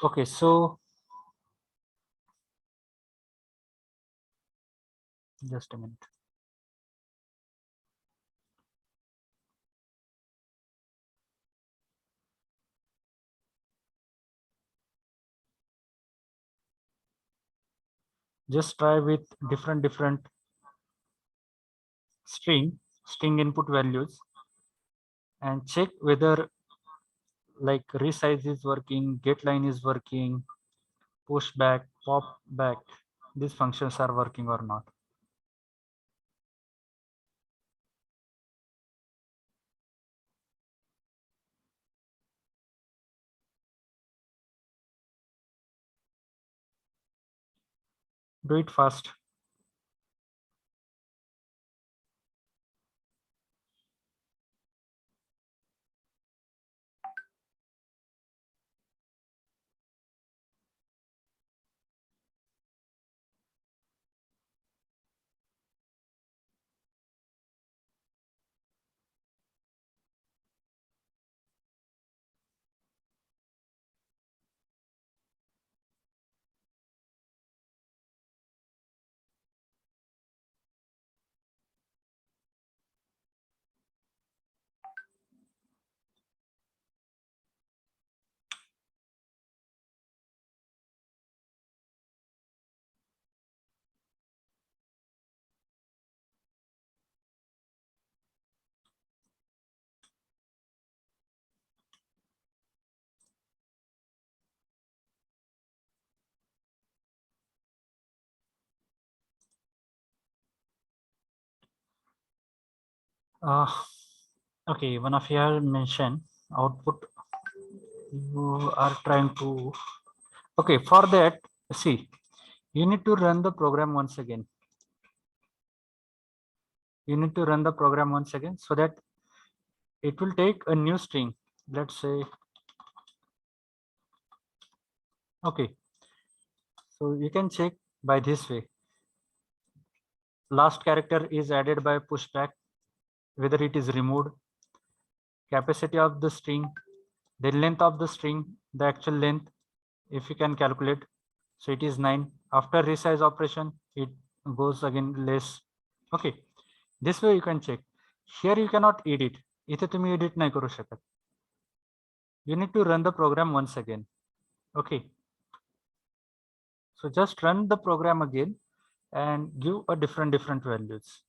Okay, so just a minute. Just try with different string input values and check whether like resize is working, get line is working, push back, pop back, these functions are working or not. Do it fast. Okay, one of you have mentioned output you are trying to. Okay, for that, see, you need to run the program once again. You need to run the program once again so that it will take a new string. Let's say, okay, so you can check by this way. Last character is added by pushback, whether it is removed, capacity of the string, the length of the string, the actual length, if you can calculate. So it is 9. After resize operation, it goes again less. Okay, this way you can check. Here you cannot edit. इथे तुम्ही edit नाही करू शकत. You need to run the program once again. Okay. So just run the program again and give a different values.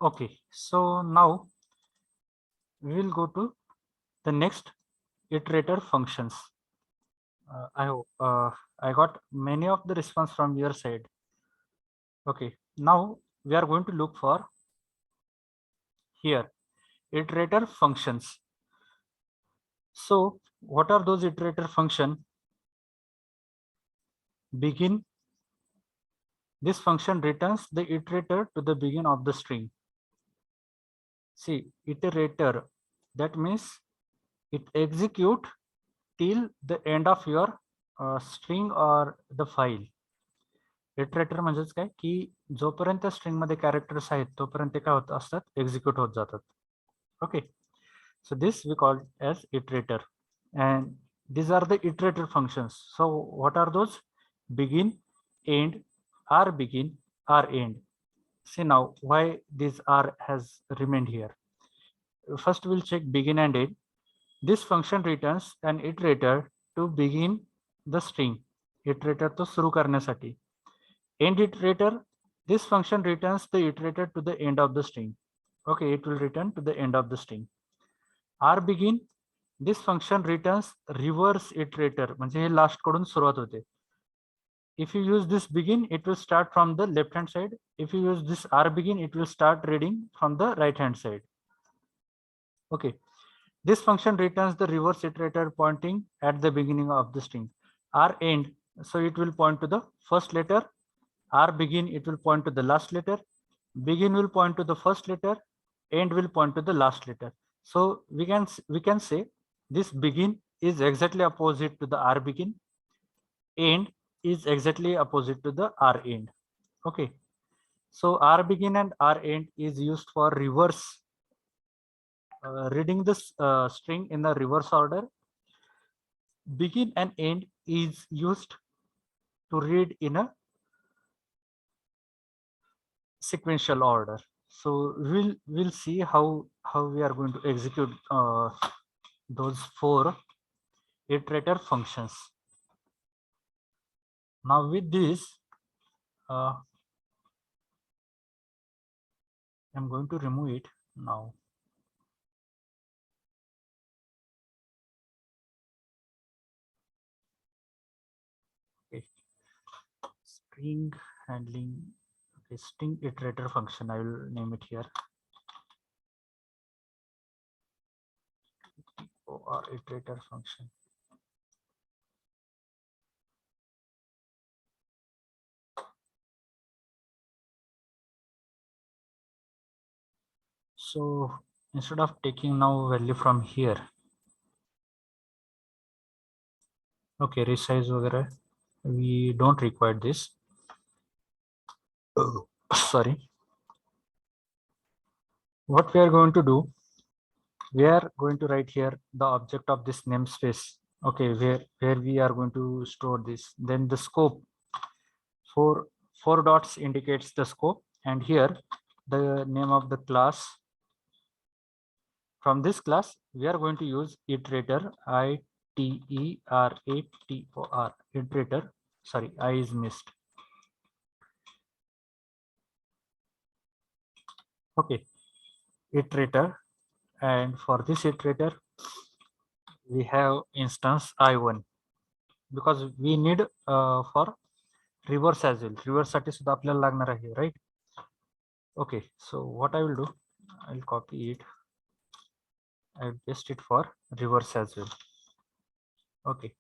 Okay, so now we will go to the next iterator functions. I hope I got many of the response from your side. Okay, now we are going to look for here iterator functions. So what are those iterator function? Begin. This function returns the iterator to the begin of the string. See, iterator, that means it execute till the end of your string or the file. Iterator म्हणजेच काय की जोपर्यंत string मध्ये characters आहेत तोपर्यंत ते काय होत असतात एक्झिक्यूट होत जातात. Okay, so this we call as iterator and these are the iterator functions. So what are those? Begin, end, are begin, are end. See now why this R has remained here. First we'll check begin and end. This function returns an iterator to begin the string. Iterator to सुरू करण्यासाठी. End iterator, this function returns the iterator to the end of the string. Okay, it will return to the end of the string. R begin, this function returns reverse iterator, म्हणजे हे last कडून सुरुवात होते. If you use this begin, it will start from the left hand side. If you use this R begin, it will start reading from the right hand side. Okay, this function returns the reverse iterator pointing at the beginning of the string. R end, so it will point to the first letter. R begin, it will point to the last letter. Begin will point to the first letter. End will point to the last letter. So we can say this begin is exactly opposite to the R begin. End is exactly opposite to the R end. Okay, so R begin and R end is used for reverse reading this string in the reverse order. Begin and end is used to read in a sequential order. So we'll see how we are going to execute those 4 iterator functions. Now with this, I'm going to remove it now. Okay, string handling. Okay, string iterator function. I will name it here. Or iterator function. So instead of taking now value from here, okay, resize वगैरह, we don't require this. Sorry. What we are going to do, we are going to write here the object of this namespace. Okay, where we are going to store this. Then the scope, four dots indicates the scope, and here the name of the class. From this class, we are going to use iterator, ITERATOR, iterator. Sorry, I is missed. Okay, iterator, and for this iterator, we have instance I1 because we need for reverse as well. Reverse साठी सुद्धा आपल्याला लागणार आहे, right? Okay, so what I will do, I'll copy it. I'll paste it for reverse as well. Okay,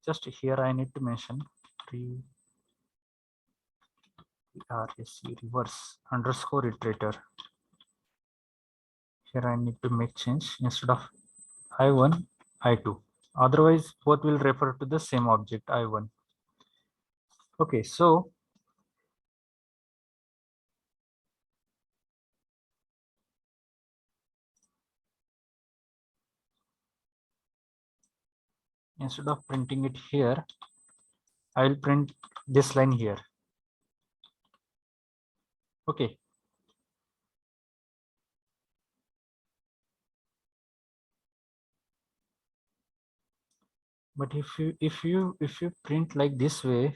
just here I need to mention reverse underscore iterator. Here I need to make change instead of I1, I2. Otherwise, both will refer to the same object I1. Okay, so instead of printing it here, I will print this line here. Okay. But if you print like this way,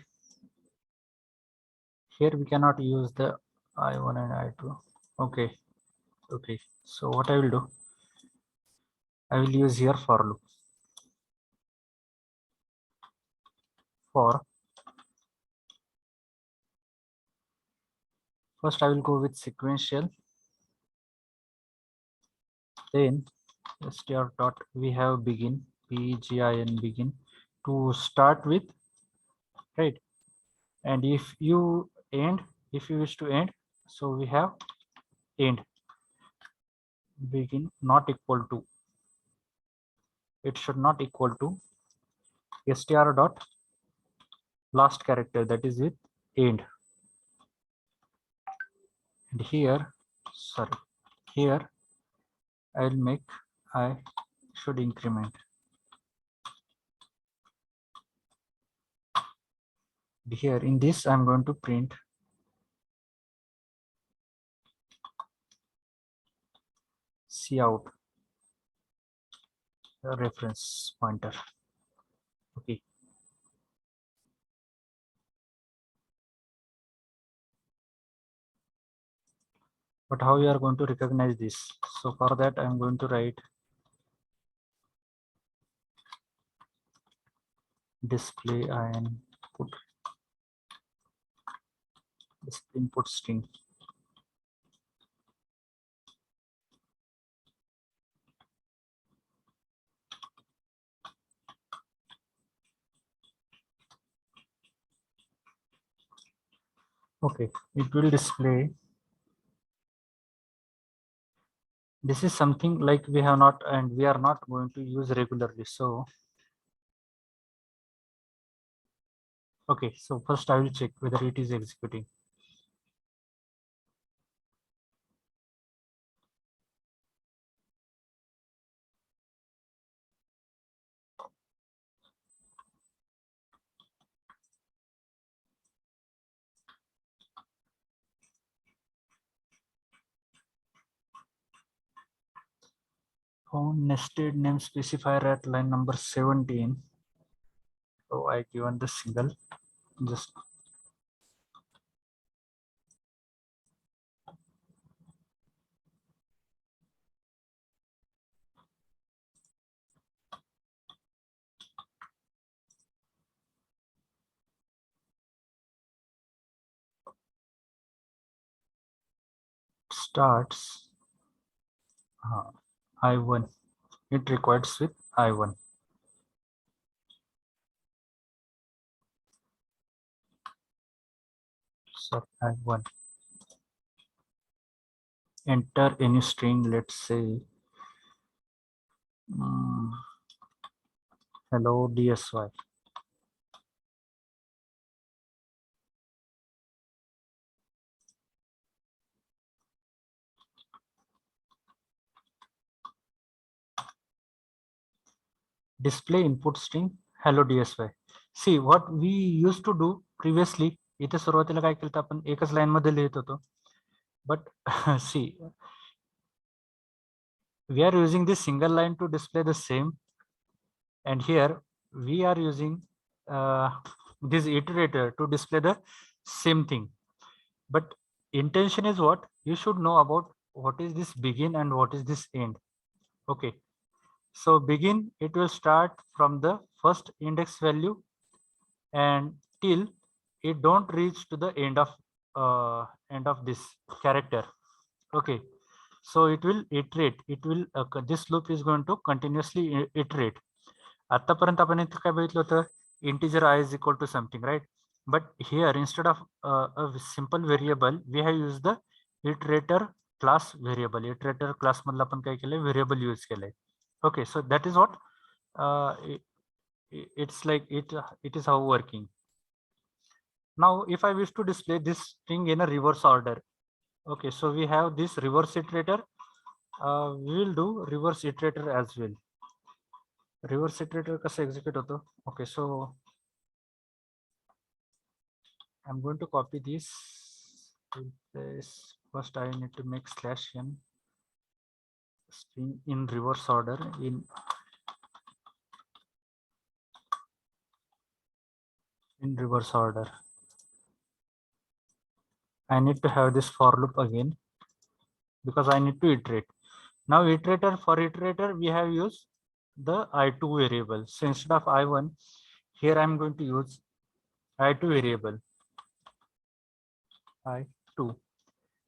here we cannot use the I1 and I2. Okay. Okay. So what I will do, I will use here for loop. For first I will go with sequential. Then str dot we have begin, begin, begin to start with, right? And if you end, if you wish to end, so we have end begin not equal to, it should not equal to str dot last character, that is with end. And here, sorry, here I'll make I should increment. Here in this I'm going to print cout reference pointer. Okay. But how you are going to recognize this? So for that, I'm going to write display and put this input string. Okay, it will display. This is something like we have not and we are not going to use regularly. So, okay, so first I will check whether it is executing. On nested name specifier at line number 17. So I given the single just starts I1. It requires with I1. So I1. Enter any string, let's say hello DSY. Display input string hello DSY. See what we used to do previously. इथे सुरुवातीला काय केलं आपण एकच line मध्ये लिहित होतो. But see, we are using this single line to display the same, and here we are using this iterator to display the same thing. But intention is what you should know about what is this begin and what is this end. Okay, so begin, it will start from the first index value and till it don't reach to the end of this character. Okay, so it will iterate, it will this loop is going to continuously iterate. आतापर्यंत आपण इथे काय बघितलं होतं, integer I is equal to something, right? But here instead of a simple variable we have used the iterator class variable. Iterator class मधला आपण काय केलंय, variable use केलंय. Okay, so that is what it's like it is how working. Now if I wish to display this string in a reverse order, okay, so we have this reverse iterator. We will do reverse iterator as well. Reverse iterator कसा execute होतो? Okay, so I'm going to copy this. First I need to make /n string in reverse order in reverse order. I need to have this for loop again because I need to iterate. Now iterator, for iterator we have used the I2 variable. So instead of I1, here I'm going to use I2 variable, I2.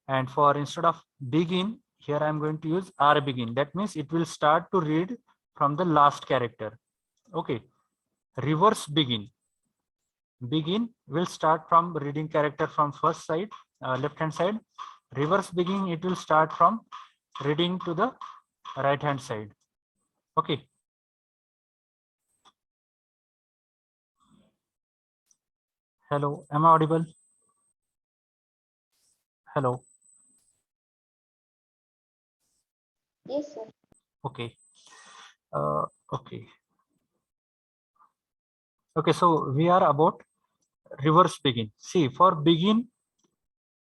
And for instead of begin, here I'm going to use R begin. That means it will start to read from the last character. Okay, reverse begin. Begin will start from reading character from first side, left hand side. Reverse begin, it will start from reading to the right hand side. Okay. Hello, am I audible? Hello. Yes, sir. Okay. Okay. Okay, so we are about reverse begin. See, for begin,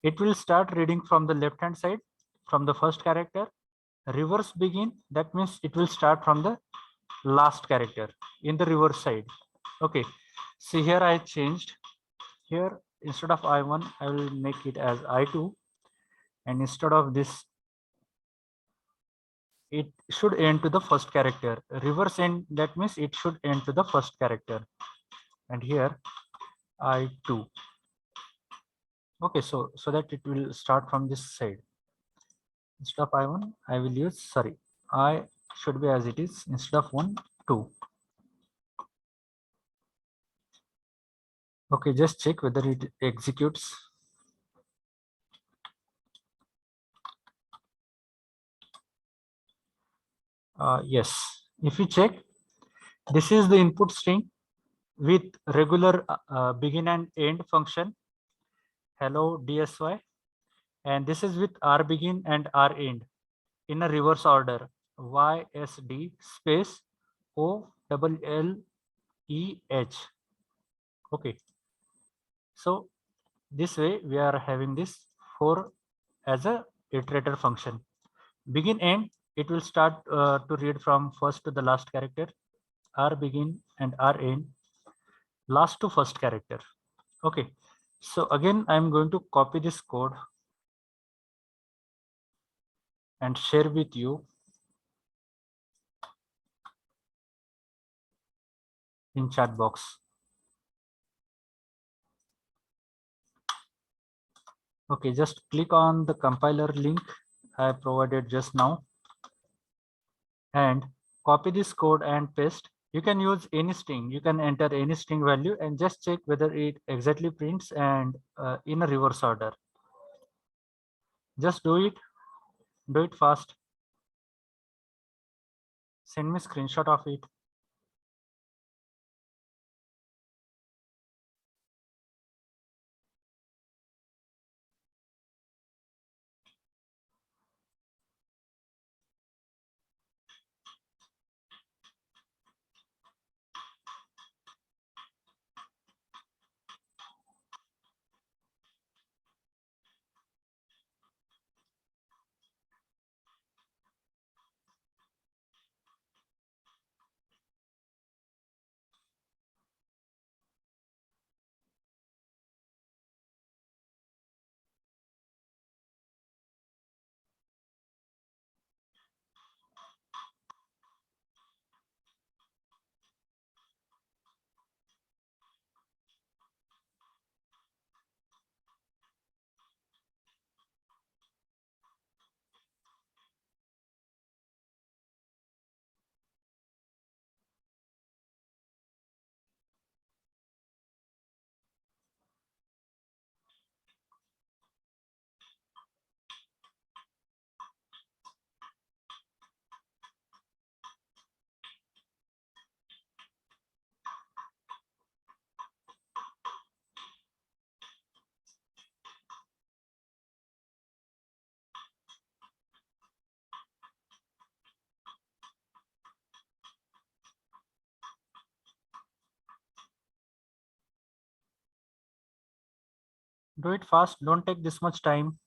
it will start reading from the left hand side from the first character. Reverse begin, that means it will start from the last character in the reverse side. Okay, see here I changed. Here instead of I1 I will make it as I2, and instead of this it should end to the first character. Reverse end, that means it should end to the first character, and here I2. Okay, so that it will start from this side. Instead of I1 I will use, sorry, I should be as it is, instead of 1 2. Okay, just check whether it executes. Yes, if you check, this is the input string with regular begin and end function, hello DSY, and this is with R begin and R end in a reverse order, YSD space OLLEH. Okay, so this way we are having this 4 as a iterator function. Begin end, it will start to read from first to the last character, R begin and R end, last to first character. Okay, so again I'm going to copy this code and share with you in chat box. Okay, just click on the compiler link I provided just now and copy this code and paste. You can use any string, you can enter any string value and just check whether it exactly prints and in a reverse order. Just do it fast. Send me a screenshot of it. Do it fast, don't take this much time.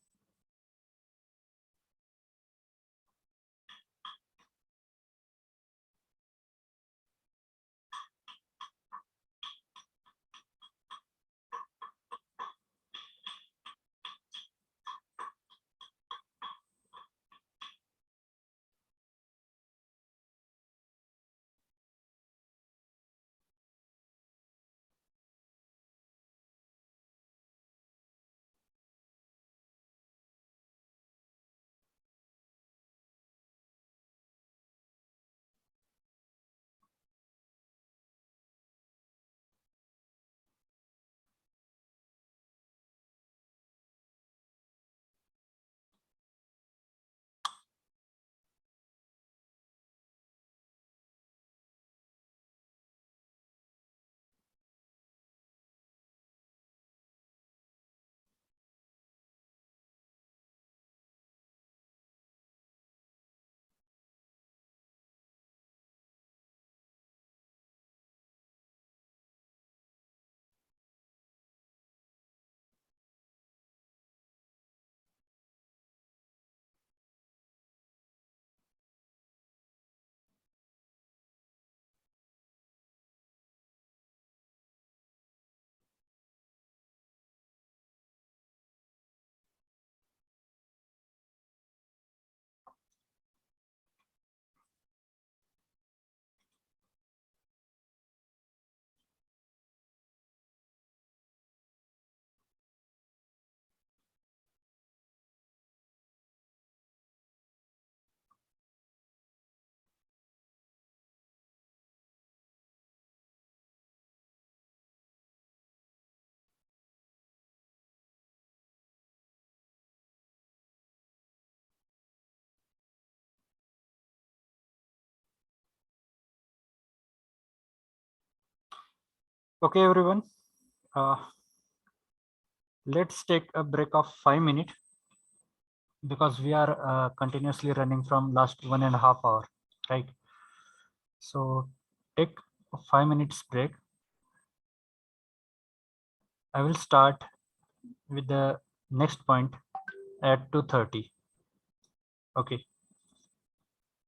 Okay, everyone. Let's take a break of 5 minutes because we are continuously running from last 1.5 hours, right? So take a 5 minutes break. I will start with the next point at 2:30. Okay.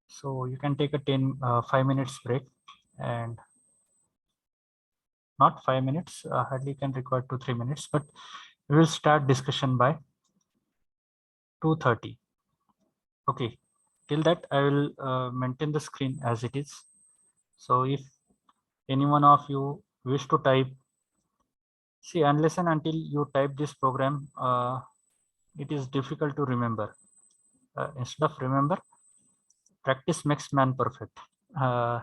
So you can take a 5 minutes break, and not 5 minutes, hardly can require 2-3 minutes, but we will start discussion by 2:30. Okay. Till that, I will maintain the screen as it is. So if any one of you wish to type, see, unless and until you type this program, it is difficult to remember. Instead of remember, practice makes man perfect. Uh,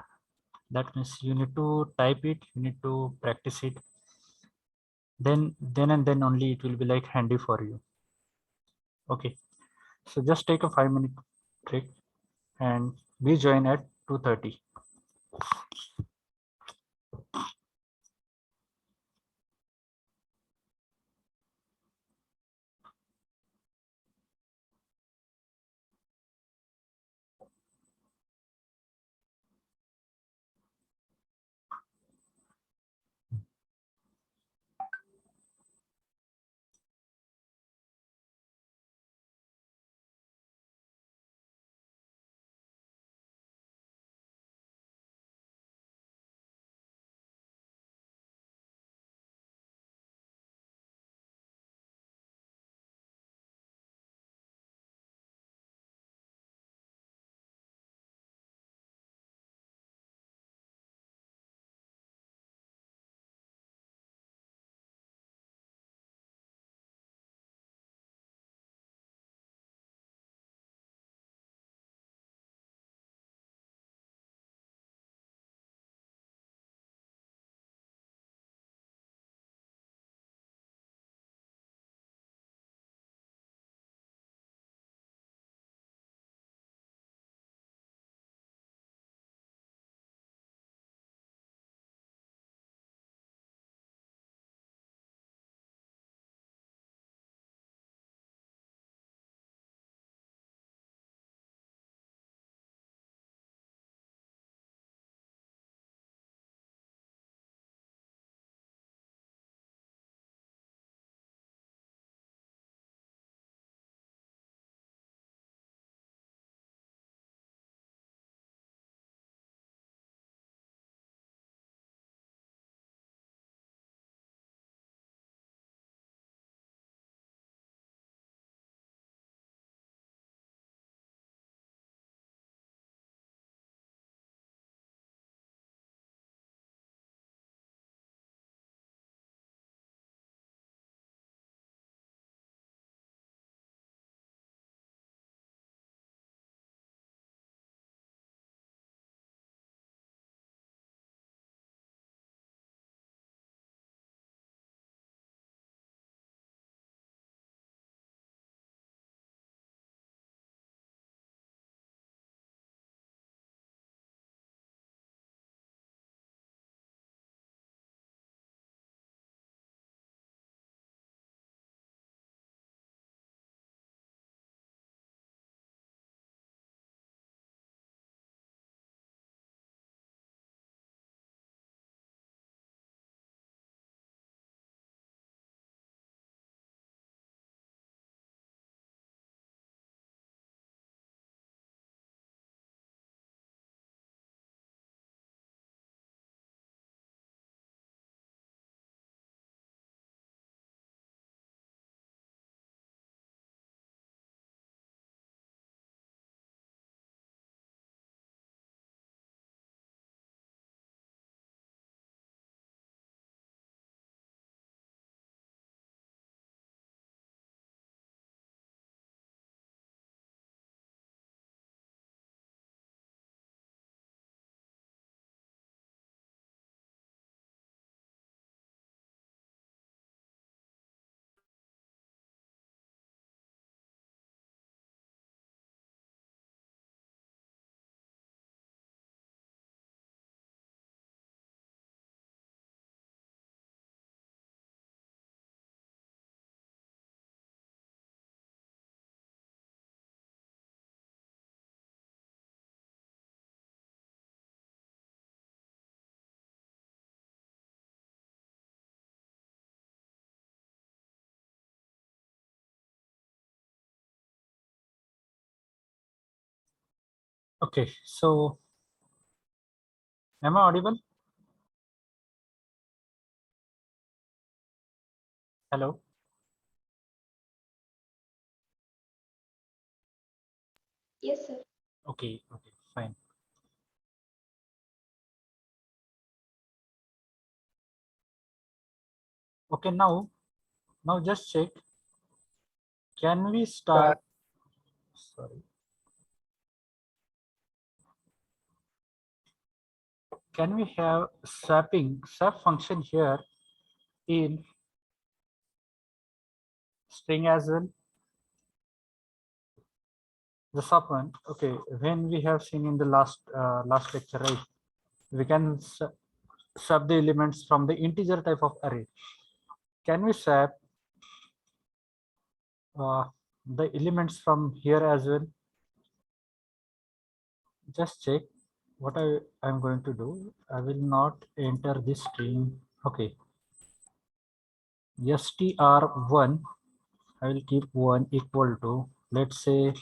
that means you need to type it, you need to practice it. Then and then only it will be like handy for you. Okay. So just take a 5 minute break and we join at 2:30. Okay, so am I audible? Hello. Yes, sir. Okay, okay, fine. Okay, now just check. Can we start? Sorry. Can we have swap function here in string as well? The swap one. Okay, when we have seen in the last lecture, right? We can swap the elements from the integer type of array. Can we swap the elements from here as well? Just check what I'm going to do. I will not enter this string. Okay, str1, I will keep 1 equal to, let's say,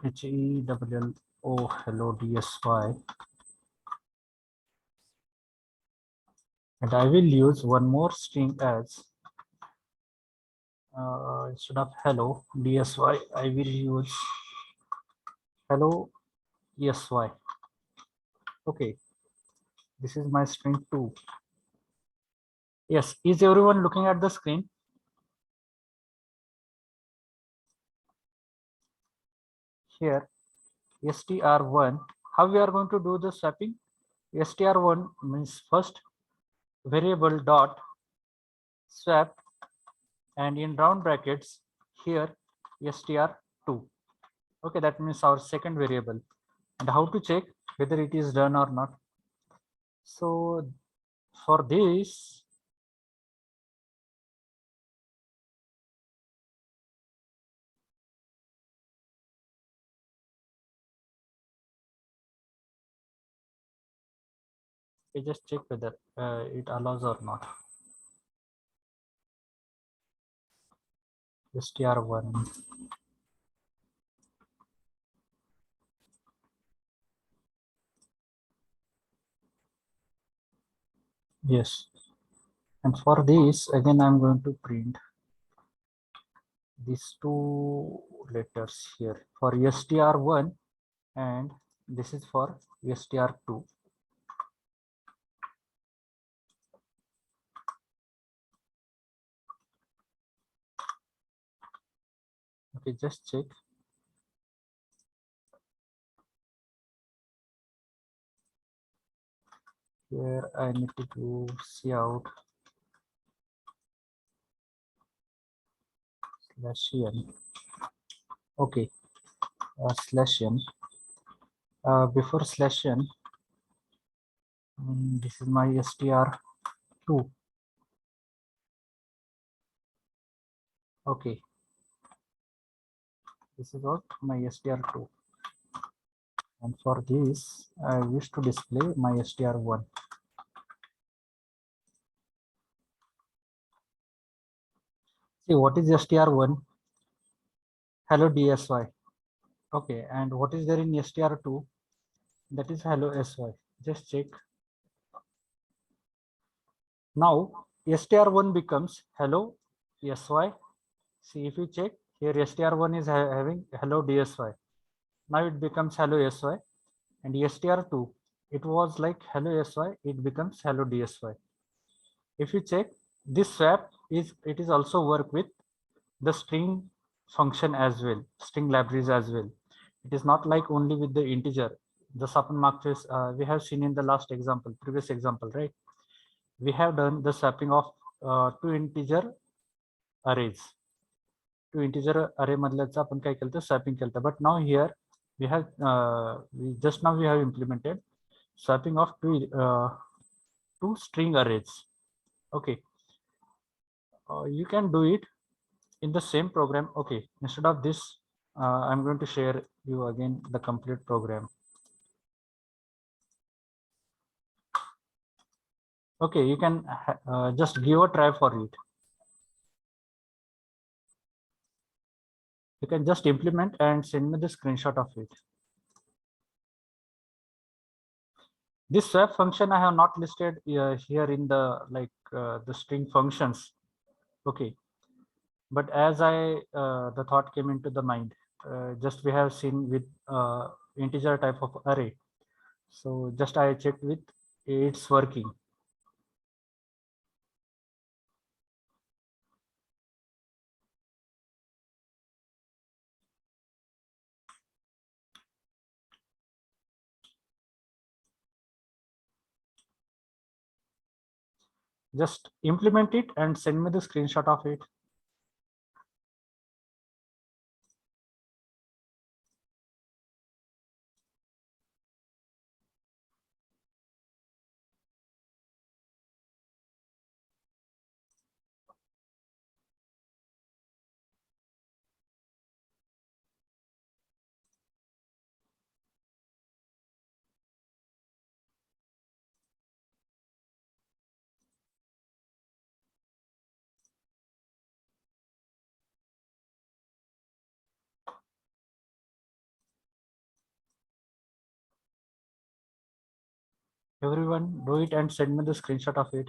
HELLO hello DSY, and I will use one more string as instead of hello DSY, I will use hello ESY. Okay, this is my string 2. Yes, is everyone looking at the screen? Here, str1, how we are going to do the swapping? Str1 means first variable dot swap, and in round brackets here str2. Okay, that means our second variable. And how to check whether it is done or not? So for this, we just check whether it allows or not. str1. Yes. And for this, again, I'm going to print these two letters here for str1, and this is for str2. Okay, just check. Here I need to do cout /n. Okay, /n. Before /n, this is my str2. Okay, this is what my str2. And for this, I wish to display my str1. See, what is str1? Hello DSY. Okay, and what is there in str2? That is hello SY. Just check. Now str1 becomes hello SY. See, if you check here, str1 is having hello DSY. Now it becomes hello SY, and str2, it was like hello SY, it becomes hello DSY. If you check, this swap is also work with the string function as well, string libraries as well. It is not like only with the integer. The swapping matrix we have seen in the last example, previous example, right? We have done the swapping of two integer arrays. Two integer array मधल्याचं आपण काय केलं swapping केलं. But now here we have just now we have implemented swapping of two string arrays. Okay, you can do it in the same program. Okay, instead of this, I'm going to share you again the complete program. Okay, you can just give a try for it. You can just implement and send me the screenshot of it. This swap function I have not listed here in the the string functions. Okay, but as the thought came into the mind, just we have seen with integer type of array. So just I checked with it's working. Just implement it and send me the screenshot of it. Everyone do it and send me the screenshot of it.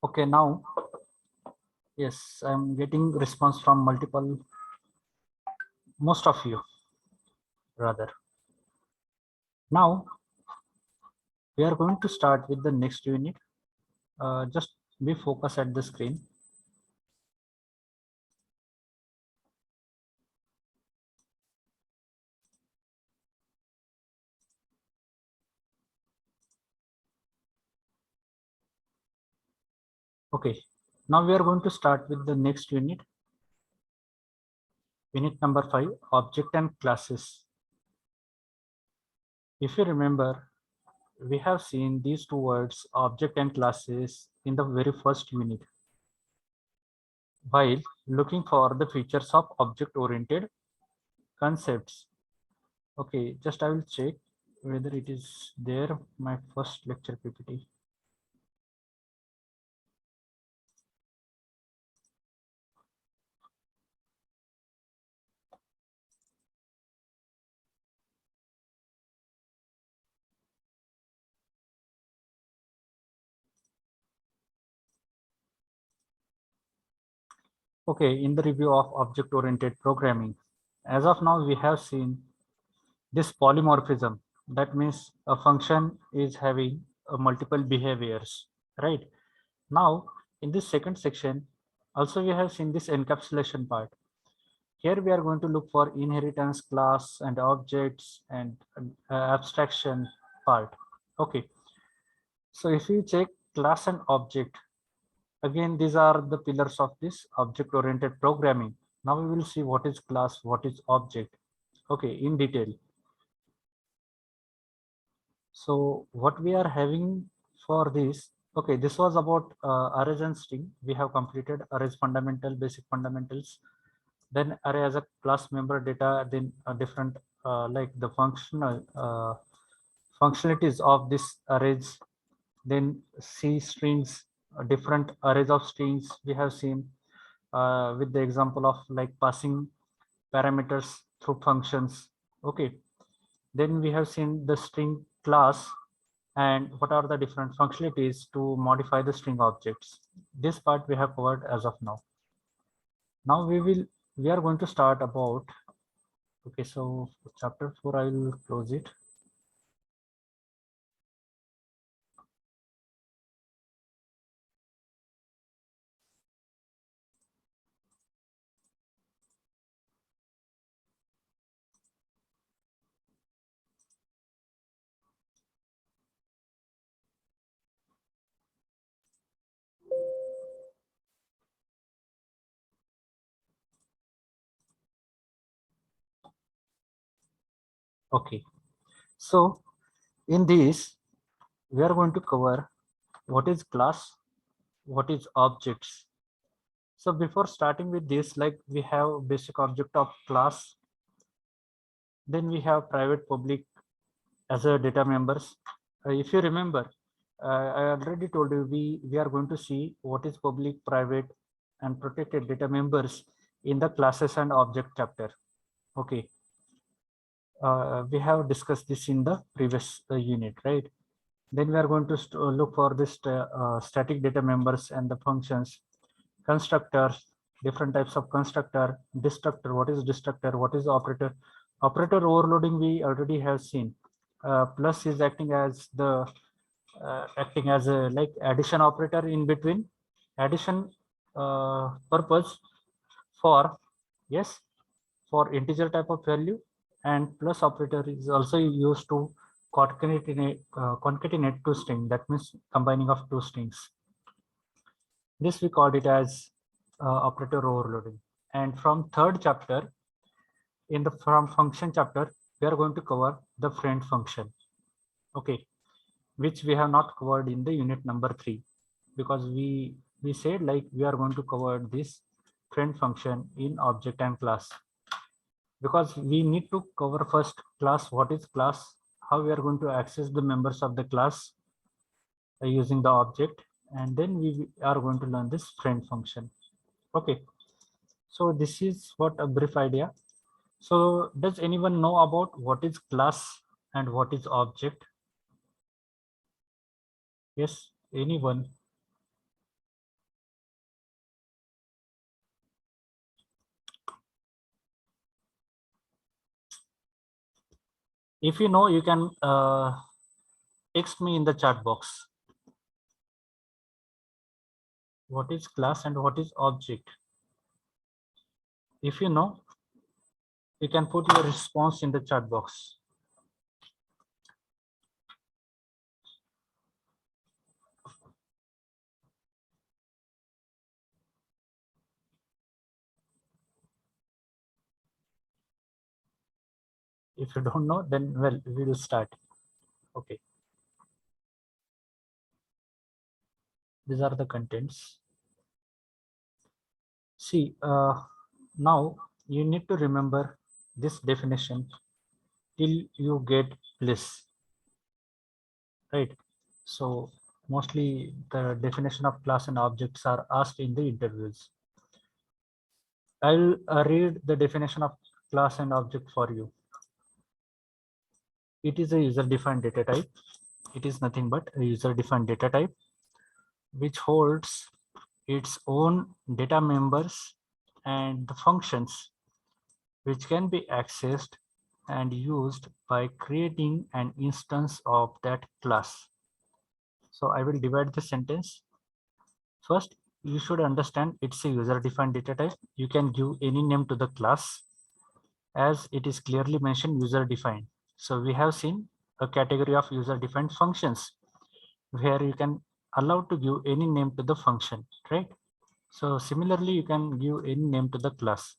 Okay, now, yes, I'm getting response from most of you, rather. Now, we are going to start with the next unit. Just be focused at the screen. Okay, now we are going to start with the next unit. Unit number 5, object and classes. If you remember, we have seen these two words, object and classes, in the very first unit, while looking for the features of object-oriented concepts. Okay, just I will check whether it is there, my first lecture PPT. Okay, in the review of object-oriented programming, as of now, we have seen this polymorphism. That means a function is having multiple behaviors, right? Now, in this second section, also we have seen this encapsulation part. Here we are going to look for inheritance, class and objects, and abstraction part. Okay. So if you check class and object, again, these are the pillars of this object-oriented programming. Now we will see what is class, what is object. Okay, in detail. So what we are having for this, okay, this was about arrays and string. We have completed arrays fundamental, basic fundamentals. Then array as a class member data, then different like the functional functionalities of this arrays. Then C strings, different arrays of strings we have seen with the example of like passing parameters through functions. Okay, then we have seen the string class and what are the different functionalities to modify the string objects. This part we have covered as of now. Now we are going to start about, okay, so chapter 4 I will close it. Okay, so in this we are going to cover what is class, what is objects. So before starting with this, like we have basic object of class, then we have private public as a data members. If you remember, I already told you we are going to see what is public, private and protected data members in the classes and object chapter. Okay, we have discussed this in the previous unit, right? Then we are going to look for this static data members and the functions, constructors, different types of constructor, destructor, what is destructor, what is operator. Operator overloading we already have seen. Plus is acting as the a like addition operator in between, addition purpose for, yes, for integer type of value, and plus operator is also used to concatenate two string, that means combining of two strings. This we called it as operator overloading. And from third chapter, in the from function chapter, we are going to cover the friend function. Okay, which we have not covered in the unit number 3, because we said like we are going to cover this friend function in object and class, because we need to cover first class, what is class, how we are going to access the members of the class using the object, and then we are going to learn this friend function. Okay, so this is what a brief idea. So does anyone know about what is class and what is object? Yes, anyone? If you know, you can text me in the chat box. What is class and what is object? If you know, you can put your response in the chat box. If you don't know, then well, we will start. Okay. These are the contents. See, now you need to remember this definition till you get bliss, right? So mostly the definition of class and objects are asked in the interviews. I'll read the definition of class and object for you. It is a user-defined data type. It is nothing but a user-defined data type which holds its own data members and the functions which can be accessed and used by creating an instance of that class. So I will divide the sentence. First, you should understand it's a user defined data type. You can give any name to the class as it is clearly mentioned user defined. So we have seen a category of user defined functions where you can allow to give any name to the function, right? So similarly, you can give any name to the class.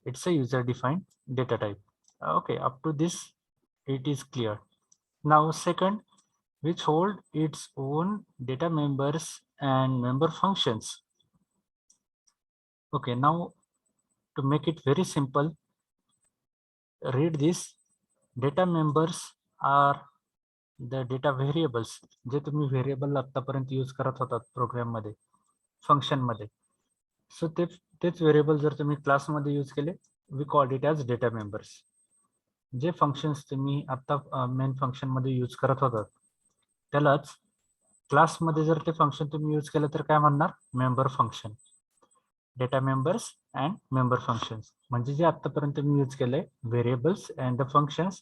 It's a user defined data type. Okay, up to this, it is clear. Now, second, which hold its own data members and member functions. Okay, now to make it very simple, read this. Data members are the data variables जे तुम्ही variable आतापर्यंत use करत होतात programme मध्ये function मध्ये. सो तेच variable जर तुम्ही क्लासमध्ये यूज केले, we call it as data members. जे फंक्शन्स तुम्ही आता मेन फंक्शन मध्ये यूज करत होतात त्यालाच क्लासमध्ये जर ते फंक्शन तुम्ही यूज केलं तर काय म्हणणार, member function. Data members and member functions म्हणजे जे आतापर्यंत मी यूज केलंय variables and the functions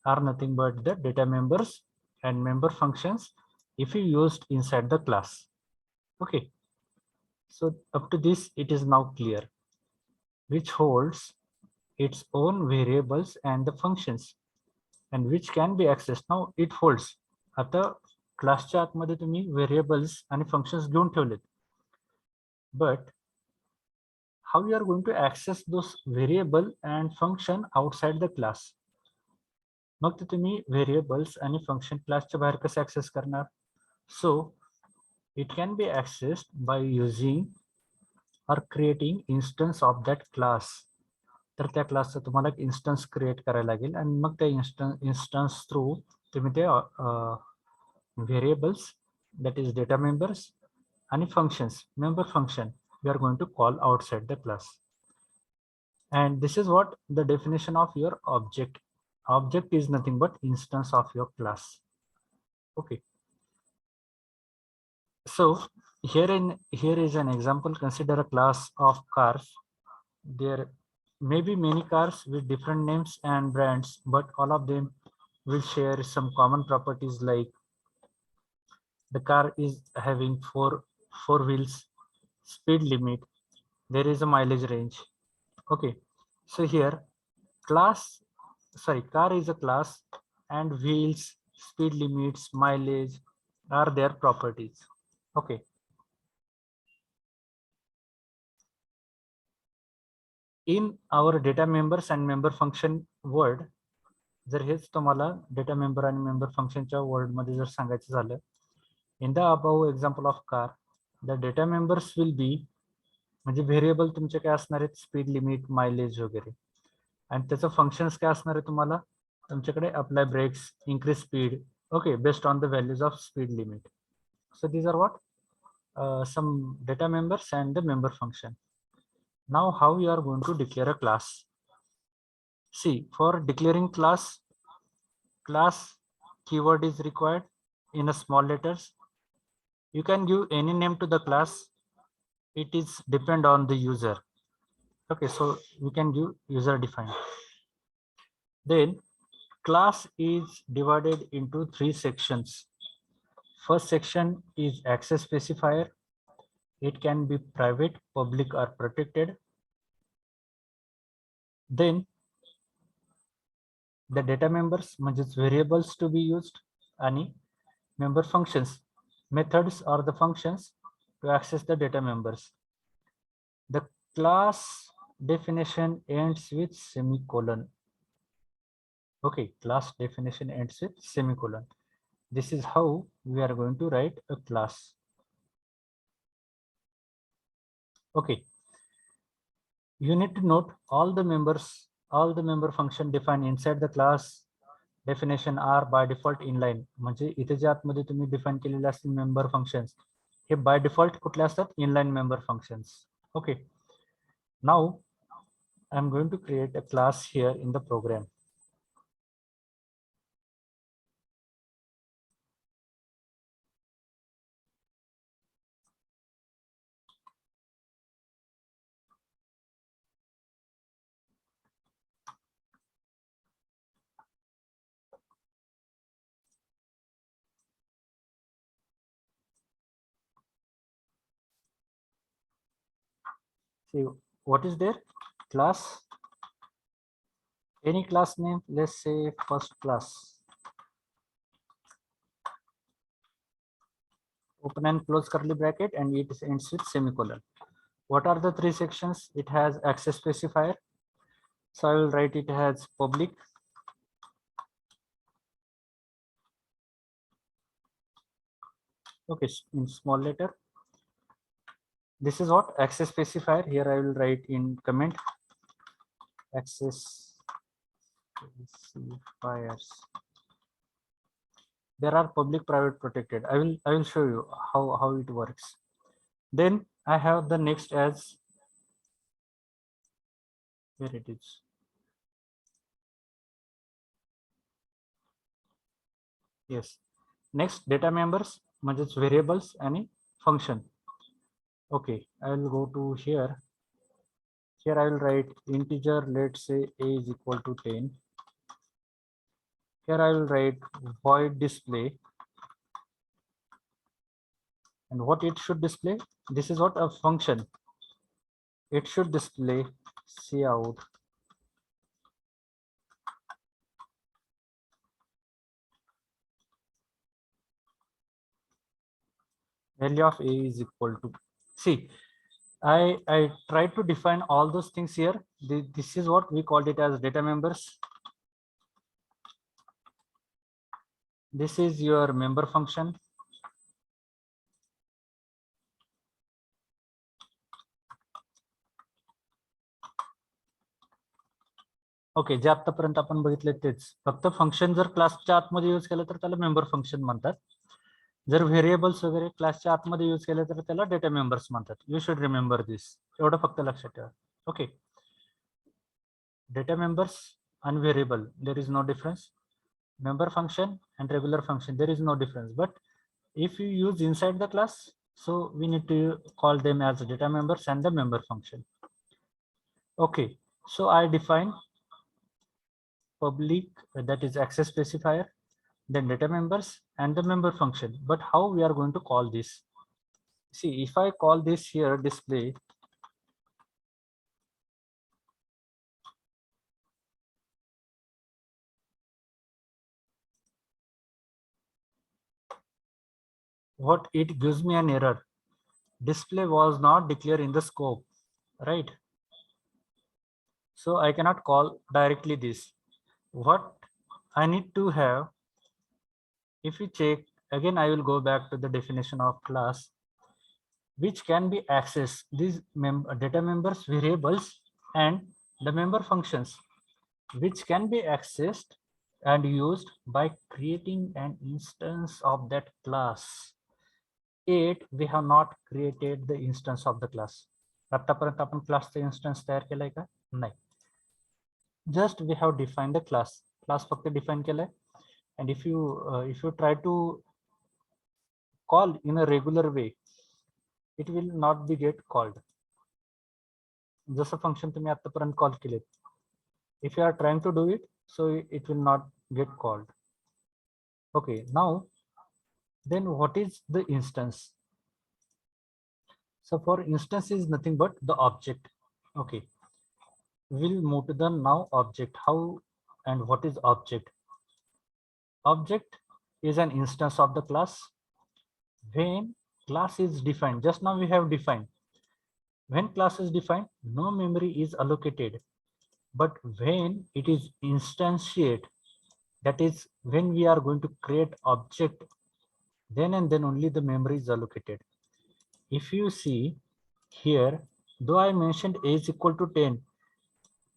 are nothing but the data members and member functions if you used inside the class. Okay, so up to this it is now clear, which holds its own variables and the functions and which can be accessed. Now it holds, आता क्लासच्या आतमध्ये तुम्ही variables आणि functions घेऊन ठेवलेत, but how you are going to access those variable and function outside the class. मग ते तुम्ही variables आणि फंक्शन क्लासच्या बाहेर कसे ऍक्सेस करणार. सो it can be accessed by using or creating instance of that class. तर त्या क्लासचा तुम्हाला एक इन्स्टन्स क्रिएट करायला लागेल आणि मग त्या इन्स्टन्स थ्रू तुम्ही ते variables that is data members आणि functions member function you are going to call outside the class. And this is what the definition of your object. Object is nothing but instance of your class. Okay. So here is an example. Consider a class of cars. There may be many cars with different names and brands, but all of them will share some common properties like the car is having four wheels, speed limit, there is a mileage range. Okay, so here car is a class and wheels, speed limits, mileage are their properties. Okay. In our data members and member function word, जर हेच तुम्हाला data member आणि member फंक्शनच्या word मध्ये जर सांगायचं झालं, in the above example of car the data members will be म्हणजे variable तुमचे काय असणार आहेत, स्पीड लिमिट, मायलेज वगैरे, आणि त्याचं फंक्शन्स काय असणार आहे तुम्हाला, तुमच्याकडे apply brakes, increase speed, okay, based on the values of speed limit. So these are what some data members and the member function. Now how you are going to declare a class. See, for declaring class keyword is required in a small letters. You can give any name to the class. It is depend on the user. Okay, so we can give user defined. Then class is divided into 3 sections. First section is access specifier. It can be private, public or protected. Then the data members म्हणजेच variables to be used आणि member functions, methods or the functions to access the data members. The class definition ends with semicolon. Okay, class definition ends with semicolon. This is how we are going to write a class. Okay, you need to note all the member function defined inside the class definition are by default inline. म्हणजे इथे जे आतमध्ये तुम्ही define केलेले असतील member functions हे by default कुठले असतात, inline member functions. Okay, now I am going to create a class here in the program. See what is there? Class, any class name, let's say first class. Open and close curly bracket, and it ends with semicolon. What are the three sections? It has access specifier. So I will write it as public. Okay, in small letter. This is what access specifier. Here I will write in comment access specifiers. There are public, private, protected. I will show you how it works. Then I have the next as, where it is. Yes. Next data members, म्हणजेच variables आणि function. Okay, I will go to here. Here I will write integer, let's say a is equal to 10. Here I will write void display. And what it should display? This is what a function. It should display cout value of a is equal to. See, I tried to define all those things here. This is what we called it as data members. This is your member function. Okay, जे आतापर्यंत आपण बघितले तेच, फक्त function जर क्लासच्या आतमध्ये use केलं तर त्याला मेंबर फंक्शन म्हणतात. जर व्हेरिएबल्स वगैरे क्लासच्या आतमध्ये यूज केले तर त्याला डेटा मेंबर्स म्हणतात. यू शुड रिमेंबर दिस, एवढं फक्त लक्षात ठेवा. Okay, data members and variable, there is no difference. Member function and regular function, there is no difference. But if you use inside the class, so we need to call them as data members and the member function. Okay, so I define public, that is access specifier, then data members and the member function. But how we are going to call this? See, if I call this here display, what it gives me an error. Display was not declared in the scope, right? So I cannot call directly this. What I need to have, if you check again, I will go back to the definition of class, which can be accessed, these data members, variables, and the member functions, which can be accessed and used by creating an instance of that class. Yet we have not created the instance of the class. आतापर्यंत आपण क्लासचा instance तयार केलाय का? नाही. Just we have defined the class. Class फक्त define केलाय. And if you try to call in a regular way, it will not be get called. जसं function तुम्ही आतापर्यंत call केले. If you are trying to do it, so it will not get called. Okay, now then what is the instance? So for instance is nothing but the object. Okay, we'll move to the now object. How and what is object? Object is an instance of the class. When class is defined, just now we have defined, when class is defined, no memory is allocated. But when it is instantiate, that is when we are going to create object, then and then only the memory is allocated. If you see here, though I mentioned a is equal to 10,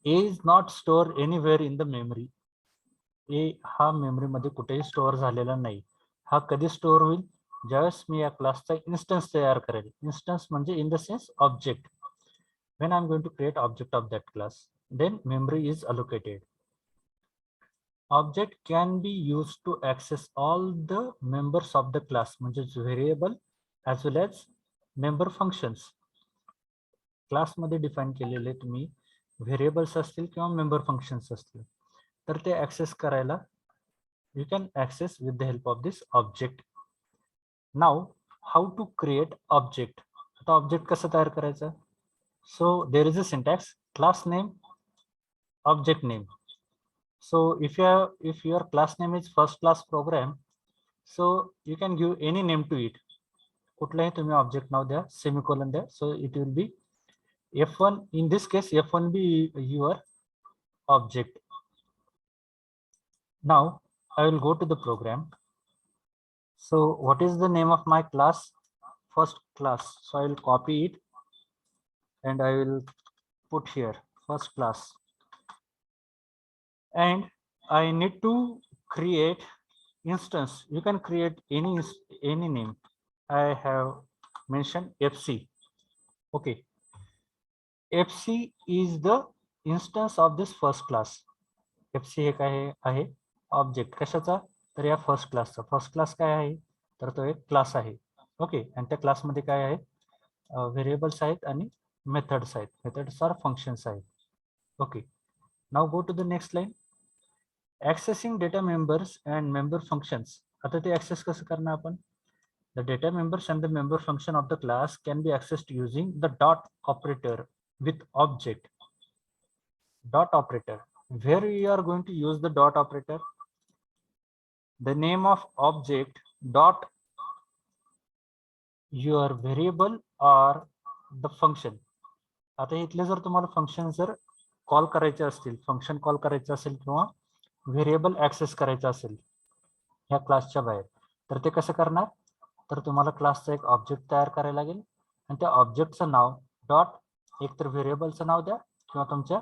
a is not stored anywhere in the memory. A हा memory मध्ये कुठेही store झालेला नाही. हा कधी store होईल? ज्यावेळेस मी या क्लासचा इन्स्टन्स तयार करेल. इन्स्टन्स म्हणजे in the sense object. When I'm going to create object of that class, then memory is allocated. Object can be used to access all the members of the class, म्हणजेच variable as well as member functions. Class मध्ये define केलेले तुम्ही variables असतील किंवा member functions असतील तर ते access करायला you can access with the help of this object. Now how to create object? आता ऑब्जेक्ट कसं तयार करायचं? So there is a syntax: class name, object name. So if your class name is first class program, so you can give any name to it. कुठलाही तुम्ही object नाव द्या, semicolon द्या. So it will be F1. In this case, F1 be your object. Now I will go to the program. So what is the name of my class? First class. So I will copy it and I will put here first class. And I need to create instance. You can create any name. I have mentioned FC. Okay. FC is the instance of this first class. FC हे काय आहे? Object कशाचा? तर या first क्लासचा. First class काय आहे? तर तो एक क्लास आहे. ओके. आणि त्या क्लासमध्ये काय आहे? व्हेरिएबल्स आहेत आणि मेथड्स आहेत. मेथड्स आर फंक्शन्स आहेत. Okay. Now go to the next line. Accessing data members and member functions. आता ते ऍक्सेस कसं करणार आपण? The data members and the member function of the class can be accessed using the dot operator with object. Dot operator. Where we are going to use the dot operator? The name of object dot your variable or the function. आता इथले जर तुम्हाला function जर call करायचे असतील, function call करायचं असेल किंवा व्हेरिएबल ऍक्सेस करायचं असेल ह्या क्लासच्या बाहेर, तर ते कसं करणार? तर तुम्हाला क्लासचा एक ऑब्जेक्ट तयार करायला लागेल आणि त्या ऑब्जेक्टचं नाव डॉट एकतर व्हेरिएबलचं नाव द्या किंवा तुमच्या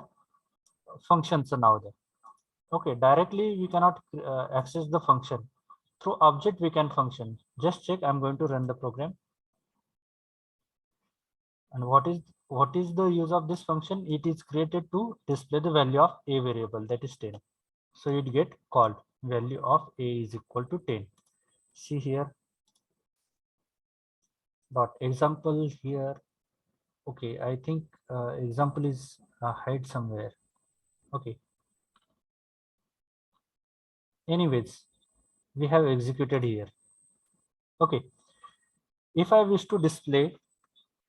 फंक्शनचं नाव द्या. Okay, directly we cannot access the function. Through object we can function. Just check. I'm going to run the program. And what is the use of this function? It is created to display the value of a variable, that is 10. So it get called value of a is equal to 10. See here. Dot example here. Okay, I think example is hide somewhere. Okay. Anyways, we have executed here. Okay. If I wish to display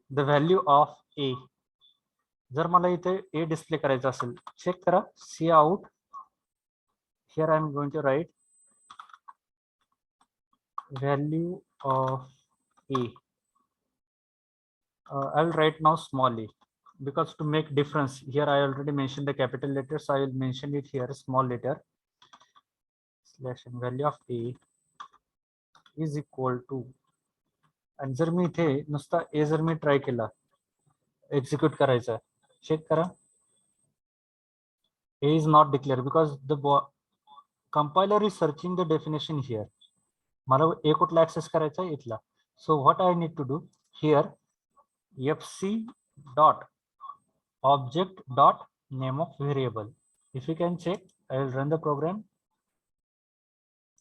the value of a, जर मला इथे a display करायचं असेल, check करा. सी out. Here I am going to write value of a. I will write now small a because to make difference here I already mentioned the capital letters. I will mention it here small letter slash and value of a is equal to. आणि जर मी इथे नुसता a जर मी try केला execute करायचा, check करा. A is not declared because the compiler is searching the definition here. मला a कुठला ऍक्सेस करायचा आहे? इथला. So what I need to do here, fc dot object dot name of variable. If you can check, I will run the program.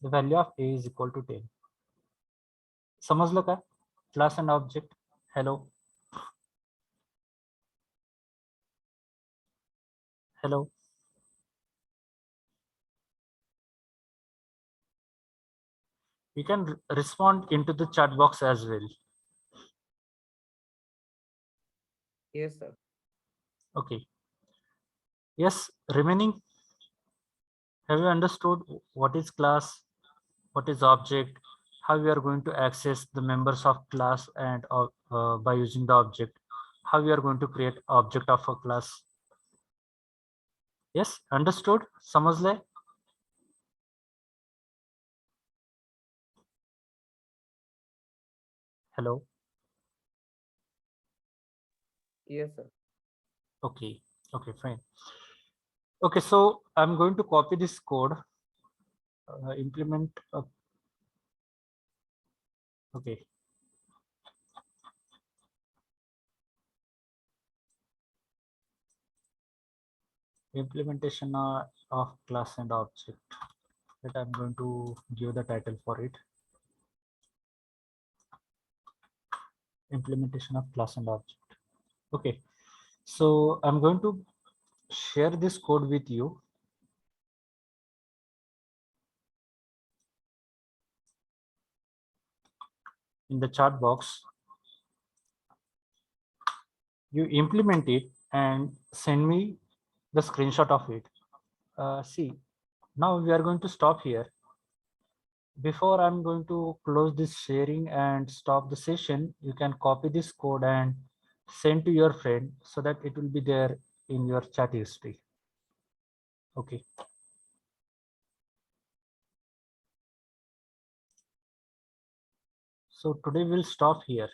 The value of a is equal to 10. समजलं का? Class and object. Hello. Hello. You can respond into the chat box as well. Yes, sir. Okay. Yes, remaining. Have you understood what is class, what is object, how we are going to access the members of class and by using the object, how we are going to create object of a class? Yes, understood? समझले? Hello. Yes, sir. Okay. Okay, fine. Okay, so I'm going to copy this code, implement. Okay. Implementation of class and object. That I'm going to give the title for it. Implementation of class and object. Okay. So I'm going to share this code with you. In the chat box. you implement it and send me the screenshot of it. See, now we are going to stop here. Before I'm going to close this sharing and stop the session, you can copy this code and send to your friend so that it will be there in your chat history. Okay. So today we'll stop here.